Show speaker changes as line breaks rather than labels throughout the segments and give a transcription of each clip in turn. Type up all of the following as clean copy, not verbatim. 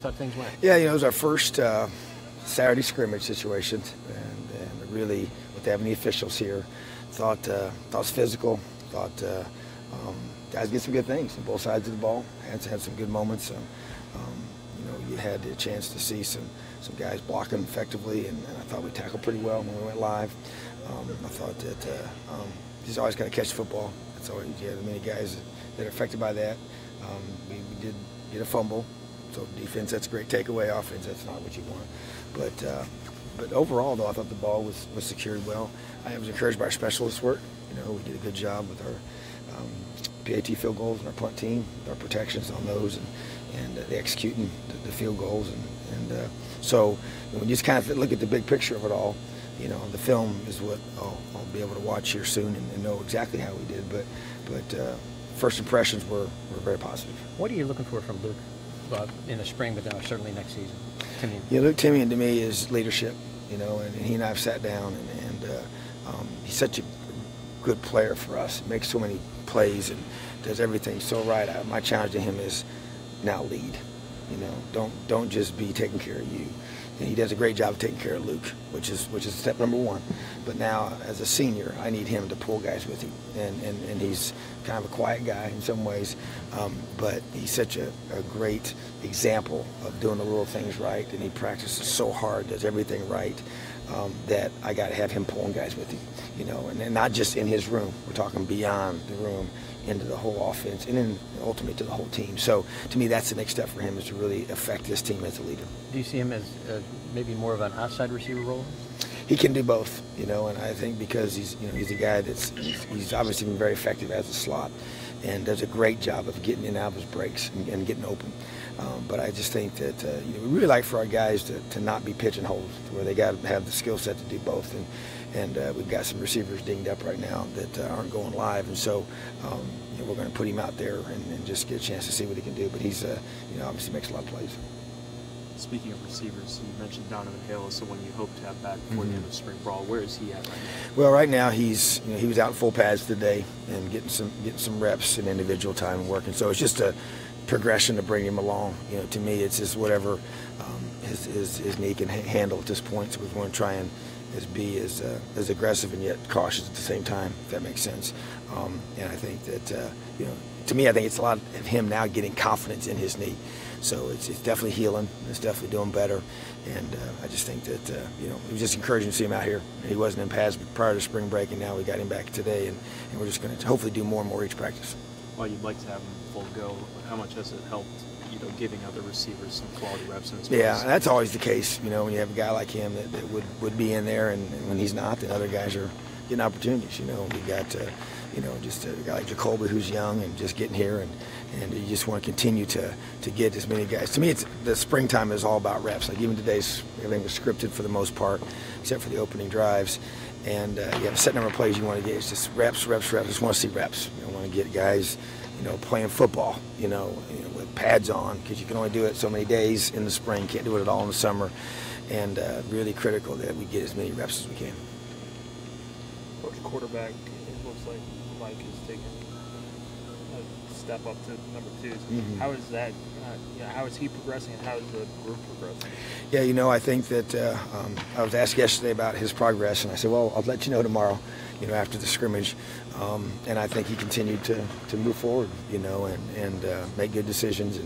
Thought things went.
Yeah, it was our first Saturday scrimmage situation, and really, with having the officials here, thought it was physical. Thought guys get some good things on both sides of the ball. Had some good moments. You had the chance to see some guys blocking effectively, and I thought we tackled pretty well when we went live. I thought that he's always got to catch the football. That's always, you have many guys that are affected by that. We did get a fumble. So defense, that's a great takeaway. Offense, that's not what you want. But overall, though, I thought the ball was secured well. I was encouraged by our specialist work. We did a good job with our PAT field goals and our punt team, with our protections on those, and the executing the field goals. So when you just kind of look at the big picture of it all, the film is what I'll be able to watch here soon and know exactly how we did. But first impressions were very positive.
What are you looking for from Luke in the spring, but certainly next season?
Luke Timian to me is leadership, and he and I have sat down, and he's such a good player for us. He makes so many plays and does everything so right. My challenge to him is now lead. Don't just be taking care of you. And he does a great job of taking care of Luke, which is step number one. But now, as a senior, I need him to pull guys with him. And he's kind of a quiet guy in some ways, but he's such a great example of doing the little things right. And he practices so hard, does everything right, that I got to have him pulling guys with him. And not just in his room. We're talking beyond the room, into the whole offense, and then ultimately to the whole team. So to me, that's the next step for him, is to really affect this team as a leader.
Do you see him as maybe more of an outside receiver role?
He can do both, and I think because he's a guy he's obviously been very effective as a slot, and does a great job of getting in and out of his breaks and getting open. But I just think that we really like for our guys to not be pigeonholed, where they got to have the skill set to do both. And we've got some receivers dinged up right now that aren't going live, and so we're going to put him out there and just get a chance to see what he can do. But he's obviously makes a lot of plays.
Speaking of receivers, you mentioned Donovan Hale is someone you hope to have back before the end of spring ball. Where is he at right now?
Well, right now he was out in full pads today and getting some reps and individual time and working. So it's just a progression to bring him along. To me, it's just whatever his knee can handle at this point. So we want to try and be as aggressive and yet cautious at the same time, if that makes sense. And I think that to me, I think it's a lot of him now getting confidence in his knee. So it's definitely healing. It's definitely doing better. And I just think that it was just encouraging to see him out here. He wasn't in pads prior to spring break, and now we got him back today. And we're just going to hopefully do more and more each practice.
While you'd like to have him full go, how much has it helped? Giving other receivers some quality reps in his place? Yeah,
that's always the case. When you have a guy like him that would be in there, and when he's not, then other guys are getting opportunities. We got just a guy like Jacoby who's young and just getting here, and you just want to continue to get as many guys. To me, the springtime is all about reps. Like even today's, everything was scripted for the most part, except for the opening drives. And you have a set number of plays you want to get. It's just reps. I just want to see reps. You want to get guys, playing football, with pads on, because you can only do it so many days in the spring. Can't do it at all in the summer. And really critical that we get as many reps as we can.
Coach, quarterback, it looks like Mike is taking a step up to number 2.
Mm-hmm.
How is that? How is he progressing, and how is the group progressing?
Yeah, I think that I was asked yesterday about his progress, and I said, well, I'll let you know tomorrow, after the scrimmage. And I think he continued to move forward, and make good decisions.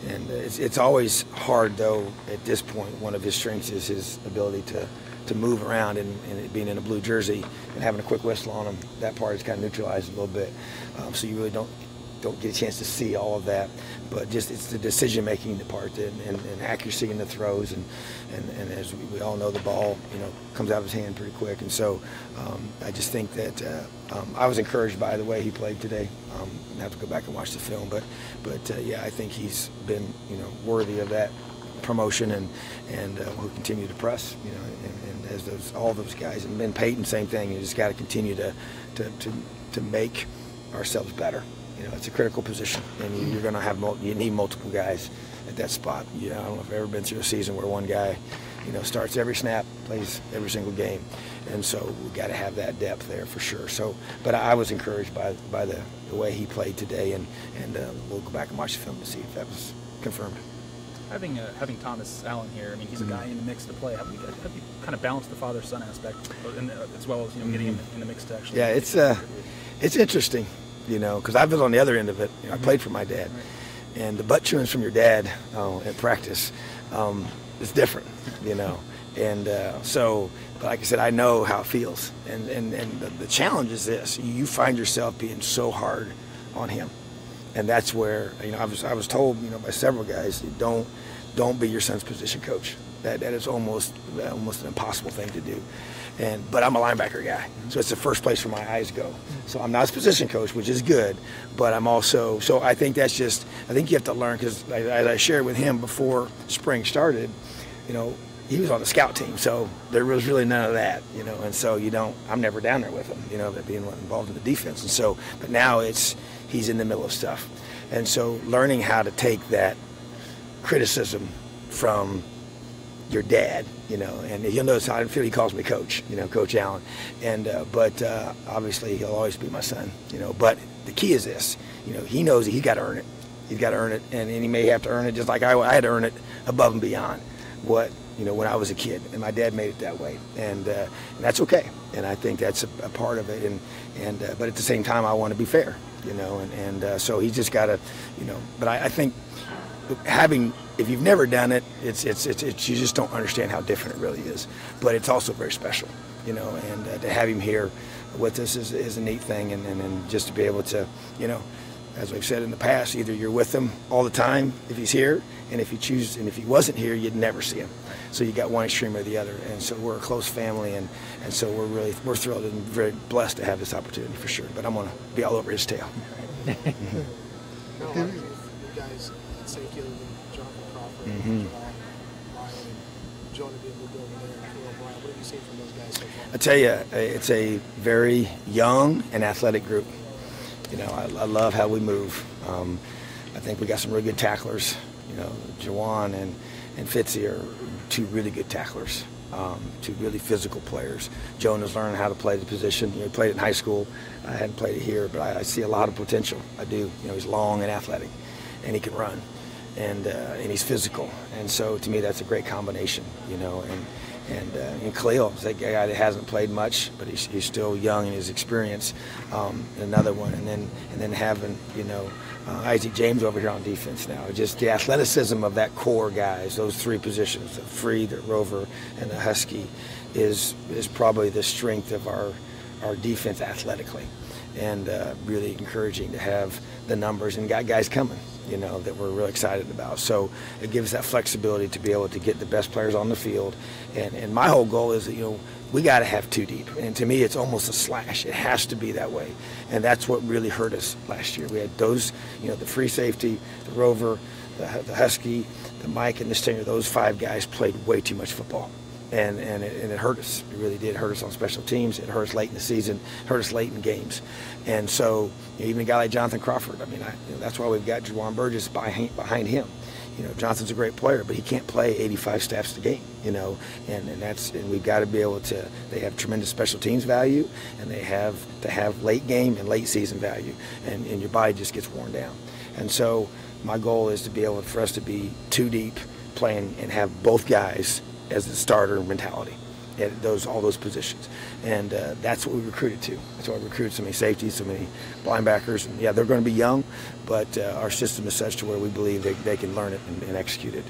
And it's always hard, though, at this point. One of his strengths is his ability to move around, and it being in a blue jersey and having a quick whistle on him. That part is kind of neutralized a little bit. So you really don't get a chance to see all of that, but just it's the decision-making part and accuracy in the throws, and as we all know, the ball comes out of his hand pretty quick, and so I just think that I was encouraged by the way he played today. I have to go back and watch the film, but yeah, I think he's been worthy of that promotion, and we'll continue to press, and as all those guys, and Ben Payton, same thing. You just got to continue to make ourselves better. It's a critical position, and you're going to have you need multiple guys at that spot. I don't know if I've ever been through a season where one guy, starts every snap, plays every single game, and so we got to have that depth there for sure. So, but I was encouraged by the way he played today, and we'll go back and watch the film to see if that was confirmed.
having Thomas Allen here, I mean, he's a guy in the mix to play. How do you kind of balance the father-son aspect, as well as getting him in the mix to actually?
Yeah, it's interesting, because I was on the other end of it. I played for my dad, and the butt chewings from your dad at practice is different, and so. But like I said, I know how it feels, and the challenge is this: you find yourself being so hard on him. And that's where I was told by several guys, don't be your son's position coach. That is almost an impossible thing to do. But I'm a linebacker guy, so it's the first place where my eyes go. So I'm not his position coach, which is good, but I'm also I think I think you have to learn, because as I shared with him before spring started, he was on the scout team, so there was really none of that, and so I'm never down there with him, being involved in the defense, and so but now he's in the middle of stuff. And so learning how to take that criticism from your dad, and you'll notice I feel he calls me Coach, Coach Allen. And but obviously he'll always be my son, But the key is this, he knows that he's got to earn it. He's got to earn it, and he may have to earn it just like I had to earn it above and beyond what, when I was a kid, and my dad made it that way, and that's okay. And I think that's a part of it. And but at the same time, I want to be fair, so he's just got to, But I think if you've never done it, it's you just don't understand how different it really is. But it's also very special, and to have him here with us is a neat thing, and just to be able to, as we've said in the past, either you're with him all the time if he's here, and if he wasn't here, you'd never see him. So you got one extreme or the other, and so we're a close family, and so we're thrilled and very blessed to have this opportunity for sure. But I'm gonna be all over his tail.
You guys at safety other than Jonathan Crawford, Ryan, and Joe to be able to go over there and Caleb Bryant. What have you seen from those guys so far?
I tell you, it's a very young and athletic group. I love how we move. I think we got some really good tacklers. Jawan and Fitzy are two really good tacklers, two really physical players. Jonah's learning how to play the position. He played it in high school. I hadn't played it here, but I see a lot of potential. I do. He's long and athletic, and he can run, and he's physical. And so to me, that's a great combination. And Khalil is a guy that hasn't played much, but he's still young in his experience. Another one, and then having Isaac James over here on defense now. Just the athleticism of that core guys, those three positions, the free, the rover, and the husky, is probably the strength of our defense athletically, and really encouraging to have the numbers and got guys coming. That we're really excited about. So it gives that flexibility to be able to get the best players on the field. And my whole goal is that, we got to have two deep. And to me, it's almost a slash. It has to be that way. And that's what really hurt us last year. We had those, the free safety, the rover, the husky, the Mike, and the Stinger. Those five guys played way too much football. And it hurt us. It really did hurt us on special teams. It hurt us late in the season. It hurt us late in games. And so even a guy like Jonathan Crawford, that's why we've got Juwan Burgess behind him. Jonathan's a great player, but he can't play 85 snaps a game. And we've got to be able to. They have tremendous special teams value, and they have to have late game and late season value, and your body just gets worn down. And so my goal is to be able for us to be two deep, playing and have both guys as the starter mentality at all those positions, and that's what we recruited to. That's why we recruited so many safeties, so many linebackers. And yeah, they're going to be young, but our system is such to where we believe they can learn it and execute it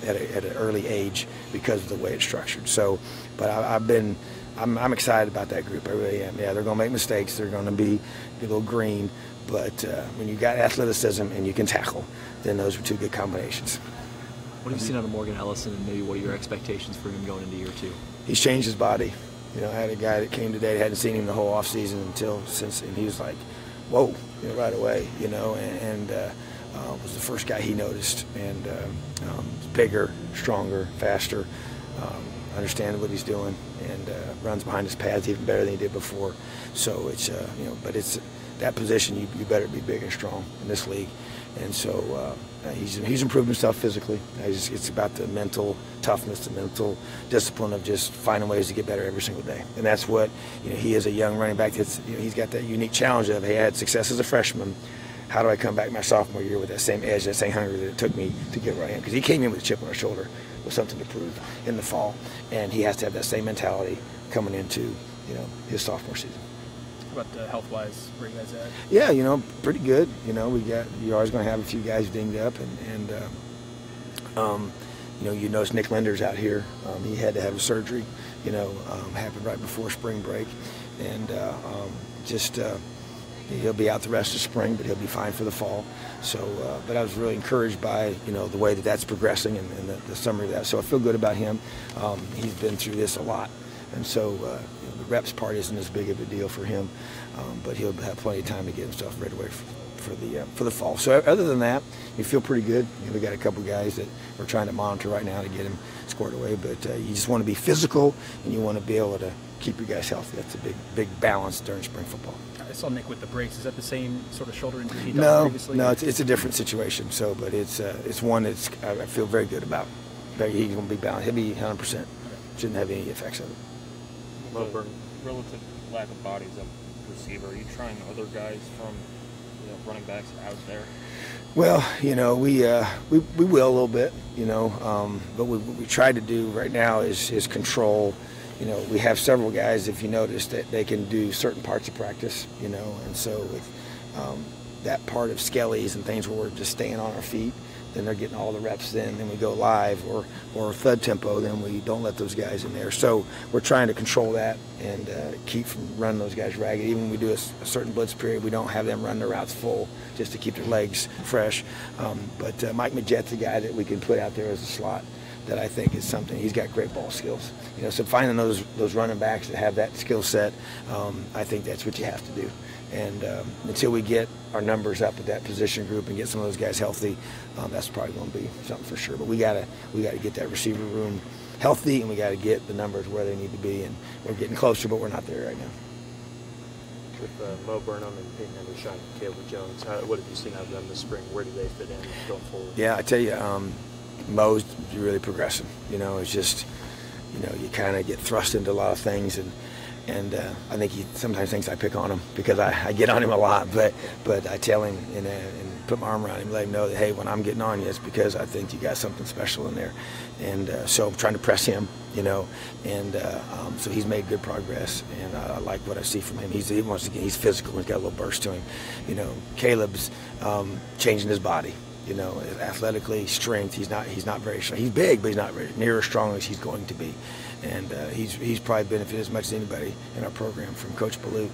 at an early age because of the way it's structured. So, but I'm excited about that group. I really am. Yeah, they're going to make mistakes. They're going to be a little green, but when you got athleticism and you can tackle, then those are two good combinations.
What have you seen out of Morgan Ellison, and maybe what are your expectations for him going into year two?
He's changed his body. I had a guy that came today, hadn't seen him the whole offseason and he was like, whoa, right away, and was the first guy he noticed. And bigger, stronger, faster, understands what he's doing, and runs behind his pads even better than he did before. So it's, but it's that position, you better be big and strong in this league. And so he's improved himself physically. It's about the mental toughness, the mental discipline of just finding ways to get better every single day. And that's what he is, a young running back. He's got that unique challenge of he had success as a freshman, how do I come back my sophomore year with that same edge, that same hunger that it took me to get where I am? Because he came in with a chip on his shoulder, with something to prove in the fall, and he has to have that same mentality coming into his sophomore season.
How about health-wise, where are you guys at?
Yeah, pretty good. You're always going to have a few guys dinged up, and you notice Nick Linder's out here. He had to have a surgery, happened right before spring break, and he'll be out the rest of spring, but he'll be fine for the fall. So, but I was really encouraged by the way that that's progressing and the summary of that. So I feel good about him. He's been through this a lot, and so the reps part isn't as big of a deal for him, but he'll have plenty of time to get himself ready for the fall. So other than that, you feel pretty good. We got a couple guys that we're trying to monitor right now to get him squared away. But you just want to be physical, and you want to be able to keep your guys healthy. That's a big balance during spring football.
I saw Nick with the brace. Is that the same sort of shoulder injury he dealt with previously?
No, it's a different situation. So, but it's one that's I feel very good about. He's going to be balanced. He'll be 100%. Shouldn't have any effects of it.
The relative lack of bodies of receiver. Are you trying other guys from running backs out there?
Well, we will a little bit, but what we try to do right now is control. We have several guys, if you notice, that they can do certain parts of practice, and so with that part of skellies and things where we're just staying on our feet, then they're getting all the reps in, then we go live, or thud tempo, then we don't let those guys in there. So we're trying to control that and keep from running those guys ragged. Even when we do a certain blitz period, we don't have them run their routes full just to keep their legs fresh. But Mike Majette's a guy that we can put out there as a slot that I think is something. He's got great ball skills. So finding those running backs that have that skill set, I think that's what you have to do. And until we get our numbers up at that position group and get some of those guys healthy, that's probably going to be something for sure. But we gotta get that receiver room healthy, and we got to get the numbers where they need to be. And we're getting closer, but we're not there right now.
With Mo Burnham and Peyton Hendershot and Caleb Jones, what have you seen out of them this spring? Where do they fit in going forward?
Yeah, I tell you, Mo's really progressing. It's just, you kind of get thrust into a lot of things, and I think he sometimes thinks I pick on him because I get on him a lot, but I tell him and put my arm around him, let him know that, hey, when I'm getting on you, it's because I think you got something special in there. And so I'm trying to press him, and so he's made good progress, and I like what I see from him. He's physical, he's got a little burst to him. Caleb's changing his body. Athletically, strength. He's not very strong. He's big, but he's not near as strong as he's going to be. And he's probably benefited as much as anybody in our program from Coach Ballou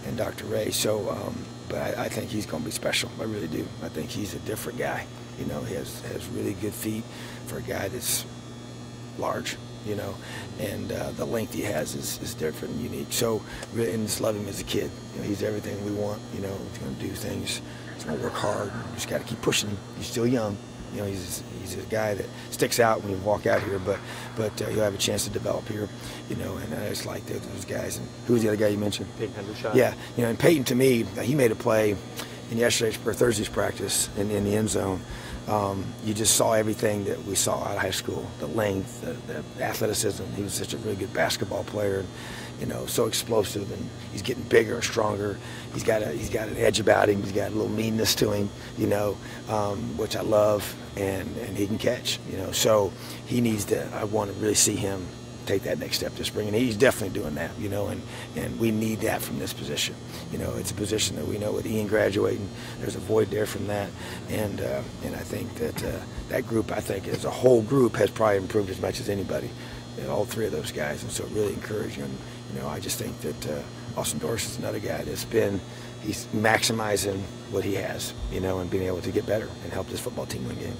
and Dr. Ray. So, but I think he's going to be special. I really do. I think he's a different guy. He has really good feet for a guy that's large. And the length he has is different and unique. So, and just love him as a kid. He's everything we want. He's going to do things. He's going to work hard. You just got to keep pushing him. He's still young. He's a guy that sticks out when you walk out here, but he'll have a chance to develop here, and I just like those guys. And who was the other guy you mentioned?
Peyton Hendershot.
Yeah, and Peyton, to me, he made a play in Thursday's practice in the end zone. You just saw everything that we saw out of high school, the length, the athleticism. He was such a really good basketball player, and so explosive, and he's getting bigger and stronger. He's got an edge about him. He's got a little meanness to him, which I love, and he can catch, So he needs to. I want to really see him take that next step this spring, and he's definitely doing that, and we need that from this position. It's a position that we know with Ian graduating, there's a void there from that, and I think that group, as a whole group, has probably improved as much as anybody, all three of those guys, and so really encouraging. I just think that Austin Doris is another guy he's maximizing what he has, and being able to get better and help this football team win games.